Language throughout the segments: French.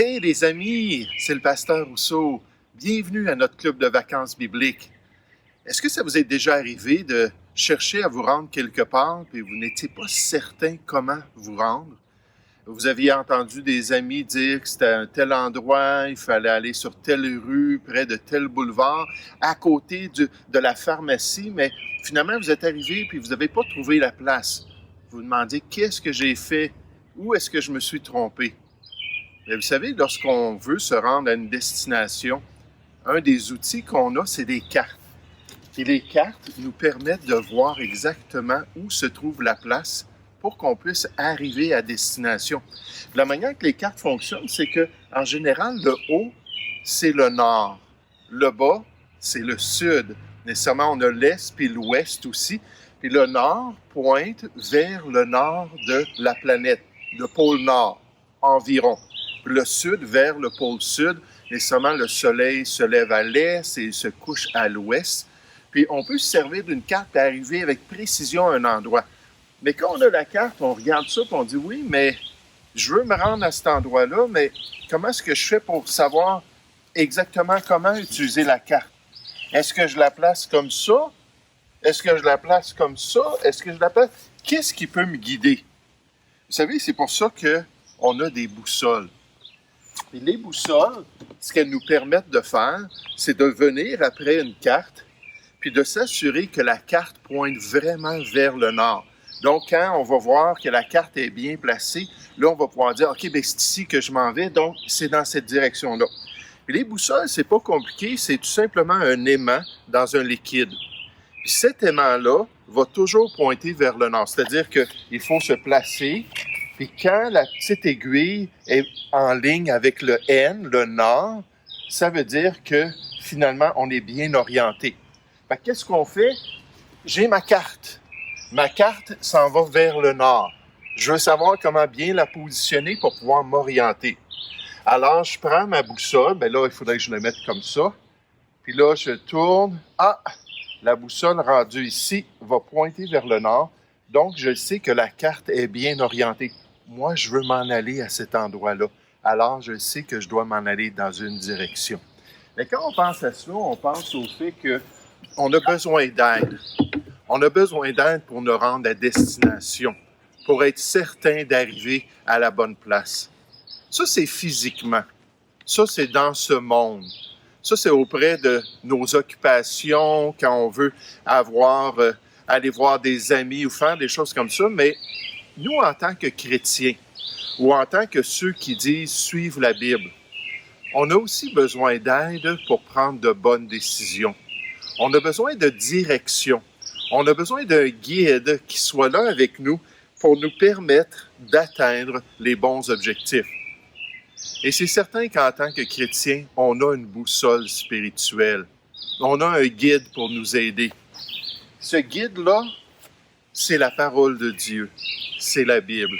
Hey les amis, c'est le pasteur Rousseau. Bienvenue à notre club de vacances bibliques. Est-ce que ça vous est déjà arrivé de chercher à vous rendre quelque part et vous n'étiez pas certain comment vous rendre? Vous aviez entendu des amis dire que c'était un tel endroit, il fallait aller sur telle rue, près de tel boulevard, à côté de la pharmacie, mais finalement vous êtes arrivé et vous n'avez pas trouvé la place. Vous vous demandez qu'est-ce que j'ai fait? Où est-ce que je me suis trompé? Mais vous savez, lorsqu'on veut se rendre à une destination, un des outils qu'on a, c'est des cartes. Et les cartes nous permettent de voir exactement où se trouve la place pour qu'on puisse arriver à destination. La manière que les cartes fonctionnent, c'est que, en général, le haut, c'est le nord. Le bas, c'est le sud. Nécessairement, on a l'est puis l'ouest aussi. Puis le nord pointe vers le nord de la planète, le pôle nord, environ. Le sud vers le pôle sud. Nécessairement, le soleil se lève à l'est et se couche à l'ouest. Puis on peut se servir d'une carte et arriver avec précision à un endroit. Mais quand on a la carte, on regarde ça et on dit oui, mais je veux me rendre à cet endroit-là, mais comment est-ce que je fais pour savoir exactement comment utiliser la carte? Est-ce que je la place comme ça? Est-ce que je la place comme ça? Est-ce que je la place... Qu'est-ce qui peut me guider? Vous savez, c'est pour ça qu'on a des boussoles. Et les boussoles, ce qu'elles nous permettent de faire, c'est de venir après une carte, puis de s'assurer que la carte pointe vraiment vers le nord. Donc, quand on va voir que la carte est bien placée, là, on va pouvoir dire, OK, bien, c'est ici que je m'en vais, donc c'est dans cette direction-là. Puis les boussoles, c'est pas compliqué, c'est tout simplement un aimant dans un liquide. Puis cet aimant-là va toujours pointer vers le nord, c'est-à-dire qu'il faut se placer, puis quand la petite aiguille est en ligne avec le N, le nord, ça veut dire que finalement, on est bien orienté. Fait que qu'est-ce qu'on fait? J'ai ma carte. Ma carte s'en va vers le nord. Je veux savoir comment bien la positionner pour pouvoir m'orienter. Alors, je prends ma boussole. Bien là, il faudrait que je la mette comme ça. Puis là, je tourne. Ah! La boussole rendue ici va pointer vers le nord. Donc, je sais que la carte est bien orientée. Moi, je veux m'en aller à cet endroit-là. Alors, je sais que je dois m'en aller dans une direction. Mais quand on pense à ça, on pense au fait qu'on a besoin d'aide. On a besoin d'aide pour nous rendre à destination, pour être certain d'arriver à la bonne place. Ça, c'est physiquement. Ça, c'est dans ce monde. Ça, c'est auprès de nos occupations, quand on veut aller voir des amis ou faire des choses comme ça. Mais nous, en tant que chrétiens, ou en tant que ceux qui disent suivre la Bible, on a aussi besoin d'aide pour prendre de bonnes décisions. On a besoin de direction. On a besoin d'un guide qui soit là avec nous pour nous permettre d'atteindre les bons objectifs. Et c'est certain qu'en tant que chrétien, on a une boussole spirituelle. On a un guide pour nous aider. Ce guide-là, c'est la parole de Dieu. C'est la Bible.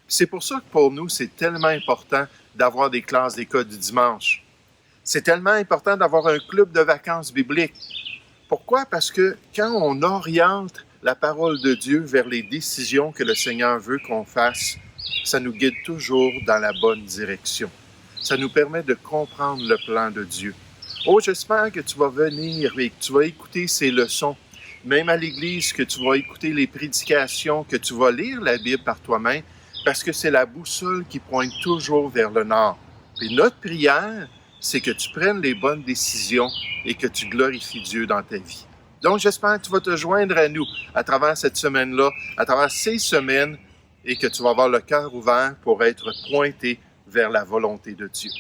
C'est pour ça que pour nous, c'est tellement important d'avoir des classes d'école du dimanche. C'est tellement important d'avoir un club de vacances bibliques. Pourquoi? Parce que quand on oriente la parole de Dieu vers les décisions que le Seigneur veut qu'on fasse, ça nous guide toujours dans la bonne direction. Ça nous permet de comprendre le plan de Dieu. Oh, j'espère que tu vas venir et que tu vas écouter ces leçons, même à l'église, que tu vas écouter les prédications, que tu vas lire la Bible par toi-même, parce que c'est la boussole qui pointe toujours vers le nord. Et notre prière, c'est que tu prennes les bonnes décisions et que tu glorifies Dieu dans ta vie. Donc, j'espère que tu vas te joindre à nous à travers cette semaine-là, à travers ces semaines, et que tu vas avoir le cœur ouvert pour être pointé vers la volonté de Dieu.